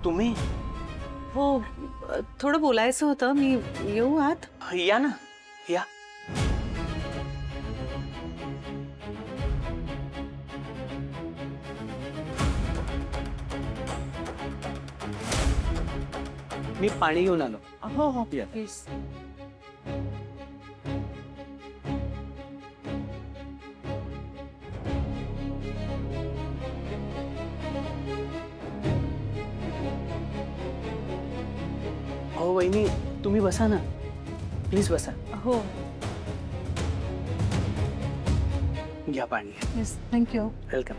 तुम्ही? हो, थोडं बोलायचं होतं. मी येऊ आत? या ना, या. मी पाणी घेऊन आलो. हो हो या. प्लीज. अहो वहिनी, तुम्ही बसा ना, प्लीज बसा. हो, घ्या पाणी. Yes, thank you. वेलकम.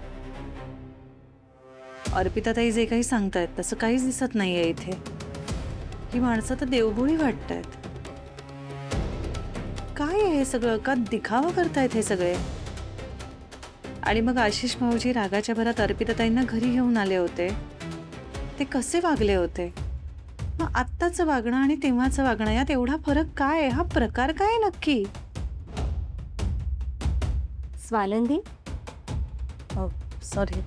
अर्पिताताई जे काही सांगतायत तसं काहीच दिसत नाहीये इथे. ही माणसं तर देवभोळी वाटतायत. काय आहे हे सगळं? का दिखावा करतायत हे सगळे? आणि मग आशिष भाऊजी रागाच्या भरात अर्पिताताईंना घरी घेऊन आले होते. ते कसे वागले होते? मग आत्ताचं वागणं आणि तेव्हाचं वागणं यात एवढा फरक काय आहे? हा प्रकार काय आहे नक्की? स्वानंदी, सॉरी.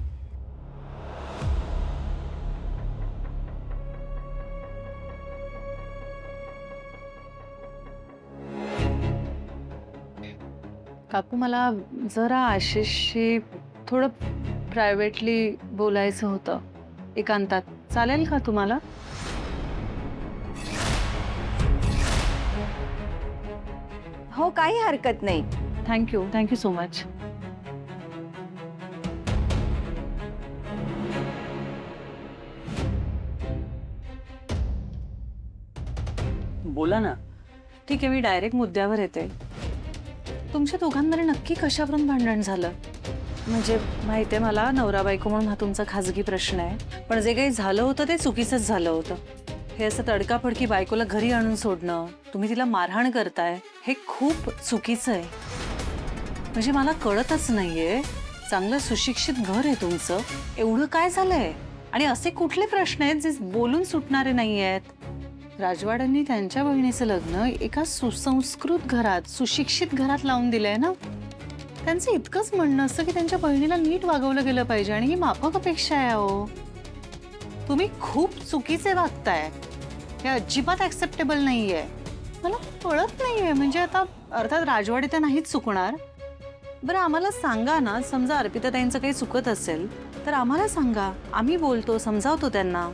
काकू, मला जरा आशिषशी थोडं प्रायव्हेटली बोलायचं होतं, एकांतात. चालेल का तुम्हाला? हो, काही हरकत नाही. Thank you so much. बोला ना. ठीक आहे, मी डायरेक्ट मुद्द्यावर येते. तुमच्या दोघांमध्ये नक्की कशावरून भांडण झालं? म्हणजे माहिती आहे मला, नवरा बायको म्हणून हा तुमचा खाजगी प्रश्न आहे, पण जे काही झालं होतं ते चुकीचंच झालं होतं. हे असं तडकाफडकी बायकोला घरी आणून सोडणं, तुम्ही तिला मारहाण करताय, हे खूप चुकीचं आहे. म्हणजे मला कळतच नाहीये, चांगलं सुशिक्षित घर आहे तुमचं, एवढं काय झालंय? आणि असे कुठले प्रश्न आहेत जे बोलून सुटणारे नाही आहेत? राजवाड्यांनी त्यांच्या बहिणीचं लग्न एका सुसंस्कृत घरात, सुशिक्षित घरात लावून दिलंय ना. त्यांचं इतकंच म्हणणं असतं की त्यांच्या बहिणीला नीट वागवलं गेलं पाहिजे, आणि ही माफक अपेक्षा आहे. अहो, तुम्ही खूप चुकीचे वागताय. हे अजिबात ऍक्सेप्टेबल नाहीये. मला कळत नाहीये. म्हणजे आता अर्थात राजवाडी तर नाहीच चुकणार. बरं, आम्हाला सांगा ना, समजा अर्पिताताईंचं काही चुकत असेल तर आम्हाला सांगा, आम्ही बोलतो, समजावतो त्यांना.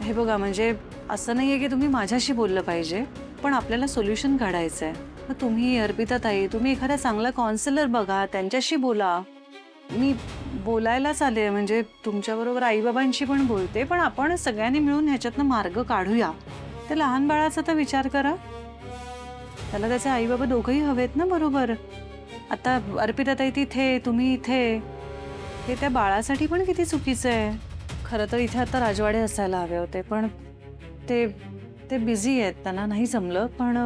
हे बघा, म्हणजे असं नाहीये की तुम्ही माझ्याशी बोललं पाहिजे, पण आपल्याला सोल्युशन काढायचं आहे. मग तुम्ही, अर्पिताताई, तुम्ही एखादा चांगला काउन्सिलर बघा, त्यांच्याशी बोला. मी बोलायलाच आले, म्हणजे तुमच्याबरोबर आईबाबांशी पण बोलते, पण आपण सगळ्यांनी मिळून ह्याच्यातनं मार्ग काढूया. ते लहान बाळाचा तर विचार करा. त्याला त्याचे आईबाबा दोघंही हवेत ना बरोबर. आता अर्पिताताई तिथे, तुम्ही इथे, हे त्या बाळासाठी पण किती चुकीचं आहे. खरं तर इथे आता राजवाडे असायला हवे होते, पण ते बिझी आहेत, त्यांना नाही जमलं. पण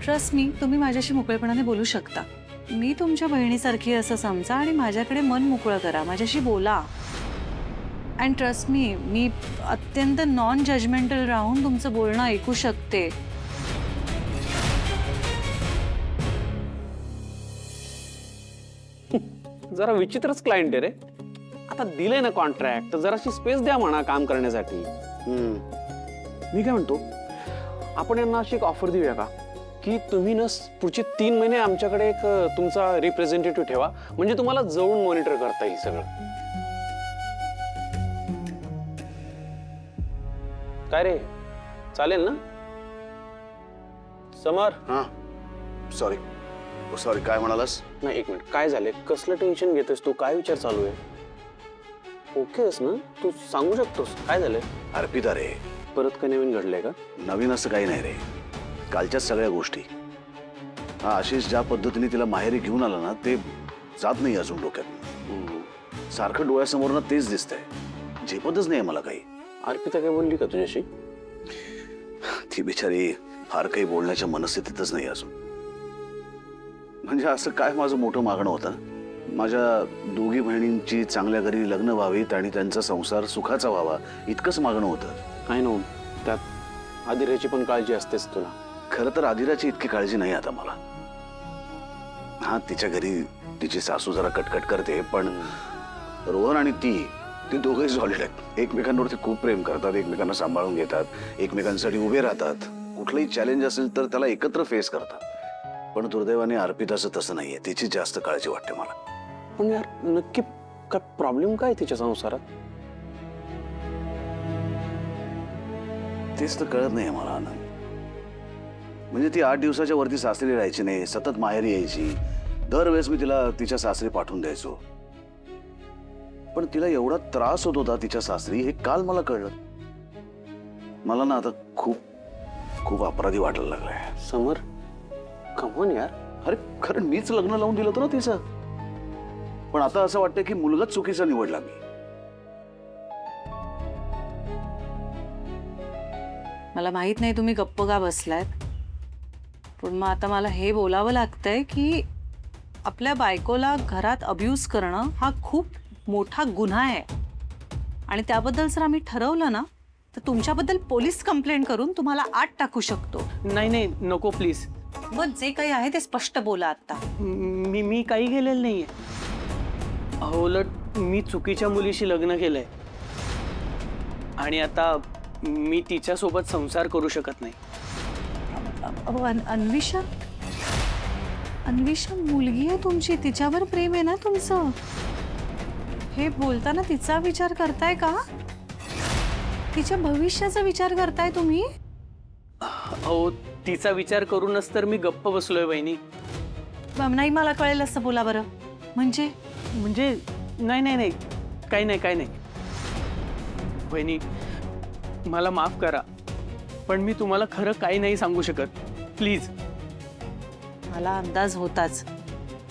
ट्रस्ट मी, तुम्ही माझ्याशी मोकळेपणाने बोलू शकता. मी तुमच्या बहिणीसारखी असं समजा आणि माझ्याकडे मन मोकळं करा, माझ्याशी बोला. अँड ट्रस्ट मी अत्यंत नॉन जजमेंटल राहून तुमचं बोलणं ऐकू शकते. जरा विचित्रच क्लायंट आहे रे. आता दिले ना कॉन्ट्रॅक्ट, तर जराशी स्पेस द्या म्हणा काम करण्यासाठी. मी काय म्हणतो, आपण यांना अशी एक ऑफर देऊया का की तुम्ही ना पुढचे 3 महिने आमच्याकडे एक तुमचा रिप्रेझेंटेटिव्ह ठेवा, म्हणजे तुम्हाला जवळून मॉनिटर करता येईल सगळं. काय रे, चालेल ना? समर. हां, सॉरी सॉरी, काय म्हणालास? नाही, एक मिनिट. काय झालंय? कसलं टेन्शन घेतोस तू? काय विचार चालू आहे? ओके आहेस ना तू? सांगू शकतोस काय झालंय? अर्पिता रे, परत काय नवीन घडलंय का? नवीन असं काही नाही रे, कालच्याच सगळ्या गोष्टी. हा आशिष ज्या पद्धतीने तिला माहेरी घेऊन आला ना, ते जात नाही अजून डोक्यात. सारखं डोळ्यासमोर ना तेच दिसतंय, झेपतच नाही मला काही. अर्पिता काय बोलली का तुझ्याशी? ती बिचारी फार काही बोलण्याच्या मनस्थितीतच नाही अजून. म्हणजे असं काय माझं मोठं मागणं होतं, माझ्या दोघी बहिणींची चांगल्या घरी लग्न व्हावीत आणि त्यांचा संसार सुखाचा व्हावा, इतकंच मागणं होतं. नाही ना, त्यात आदिराची पण काळजी असतेच तुला. खरं तर आदिराची इतकी काळजी नाही आता मला. हा, तिच्या घरी तिची सासू जरा कटकट करते, पण रोहन आणि ती ते दोघंही सॉलिड आहेत. एकमेकांवरती खूप प्रेम करतात, एकमेकांना सांभाळून घेतात, एकमेकांसाठी उभे राहतात. कुठलंही चॅलेंज असेल तर त्याला एकत्र फेस करतात. पण दुर्दैवाने अर्पिताचं तसं नाहीये. तिची जास्त काळजी वाटते मला. पण यार नक्की काय प्रॉब्लेम काय तिच्या संसारात? तेच तर कळत नाही मला आनंद. म्हणजे ती 8 दिवसाच्या वरती सासरी राहायची नाही, सतत माहेरी यायची. दरवेळेस मी तिला तिच्या सासरी पाठवून द्यायचो. पण तिला एवढा त्रास होत होता तिच्या सासरी, हे काल मला कळलं. मला ना आता खूप खूप अपराधी वाटायला लागलाय. समर कमोन यार. अरे खरं मीच लग्न लावून दिलं होतं ना तिचं. पण आता असं वाटतं की मुलगाच चुकीचा निवडला मी. मला माहित नाही तुम्ही गप्प का बसलायत, पण मग आता मला हे बोलावं लागतंय की आपल्या बायकोला घरात अब्यूज करणं हा खूप मोठा गुन्हा आहे. आणि त्याबद्दल जर आम्ही ठरवलं ना तर तुमच्याबद्दल पोलीस कंप्लेंट करून तुम्हाला आत टाकू शकतो. नाही नाही नको प्लीज. मग जे काही आहे ते स्पष्ट बोला आता. मी काही केलेलं नाहीये. अहो उलट मी चुकीच्या मुलीशी लग्न केलंय आणि आता मी तिच्यासोबत संसार करू शकत नाही. अहो अन्विषा, अन्विषा मुलगी आहे तुमची, तिच्यावर प्रेम आहे ना तुमचं. हे बोलताना तिचा विचार करताय का? तिच्या भविष्याचा विचार करताय तुम्ही? अहो तिचा विचार करूनच तर मी गप्प बसलोय वहिनी. नाही मला कळेल असं बोला बरं. म्हणजे नाही नाही नाही काही नाही काही नाही. वहिनी मला माफ करा, पण मी तुम्हाला खरं काही नाही सांगू शकत. प्लीज. मला अंदाज होताच,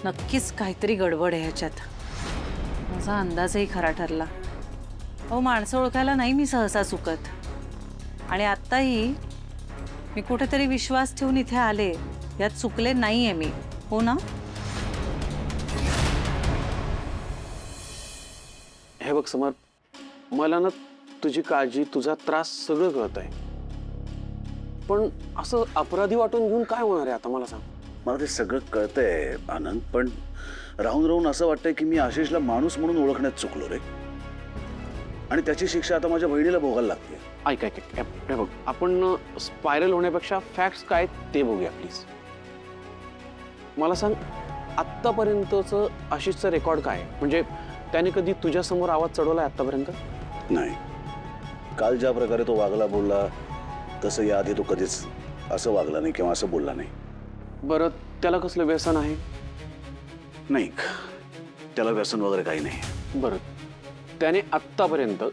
नक्कीच काहीतरी गडबड आहे ह्याच्यात. माझा अंदाजही खरा ठरला. अहो माणसं ओळखायला नाही मी सहसा चुकत. आणि आत्ताही मी कुठेतरी विश्वास ठेवून इथे आले, यात चुकले नाहीये मी, हो ना? हे बघ समर, मला ना तुझी काळजी, तुझा त्रास सगळं कळत आहे. पण असं अपराधी वाटून घेऊन काय होणार आहे आता मला सांग. मला ते सगळं कळतंय आनंद, पण राहून राहून असं वाटतंय की मी आशिषला माणूस म्हणून ओळखण्यात चुकलो रे. आणि त्याची शिक्षा आता माझ्या बहिणीला भोगायला लागते. ऐक ऐक ऐक, हे बघ, आपण स्पायरल होण्यापेक्षा फॅक्ट्स काय ते बघूया प्लीज. मला सांग, आत्तापर्यंतचं आशिषचं रेकॉर्ड काय आहे? म्हणजे त्याने कधी तुझ्या समोर आवाज चढवलाय आत्तापर्यंत? नाही. काल ज्या प्रकारे तो वागला बोलला तसं याआधी तो कधीच असं वागला नाही किंवा असं बोलला नाही. बरं, त्याला कसलं व्यसन आहे? नाही, त्याला व्यसन वगैरे काही नाही. बरं, त्याने आत्तापर्यंत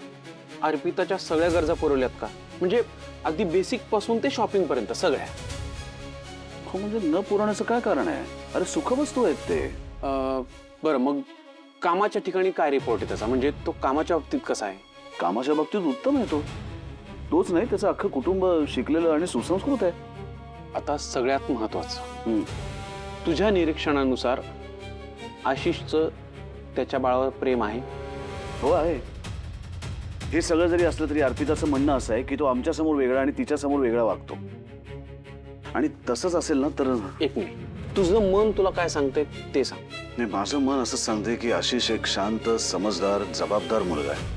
अर्पिताच्या सगळ्या गरजा पुरवल्यात का? म्हणजे अगदी बेसिक पासून ते शॉपिंग पर्यंत सगळ्या? हो, म्हणजे न पुरवण्याचं काय कारण आहे? अरे सुखवस्तू आहेत ते. बरं, मग कामाच्या ठिकाणी काय रिपोर्ट आहे त्याचा? म्हणजे तो कामाच्या बाबतीत कसा आहे? कामाच्या बाबतीत उत्तम आहे तो. तोच नाही, त्याचं अख्खं कुटुंब शिकलेलं आणि सुसंस्कृत आहे. आता सगळ्यात महत्वाचं, तुझ्या निरीक्षणानुसार आशिषचं त्याच्या बाळावर प्रेम आहे? हो आहे. हे सगळं जरी असलं तरी अर्पिताचं म्हणणं असं आहे की तो आमच्या समोर वेगळा आणि तिच्या समोर वेगळा वागतो. आणि तसंच असेल ना तर एक मिनिट, तुझं मन तुला काय सांगतंय ते सांग. नाही, माझं मन असं सांगते की आशिष एक शांत, समजदार, जबाबदार मुलगा आहे.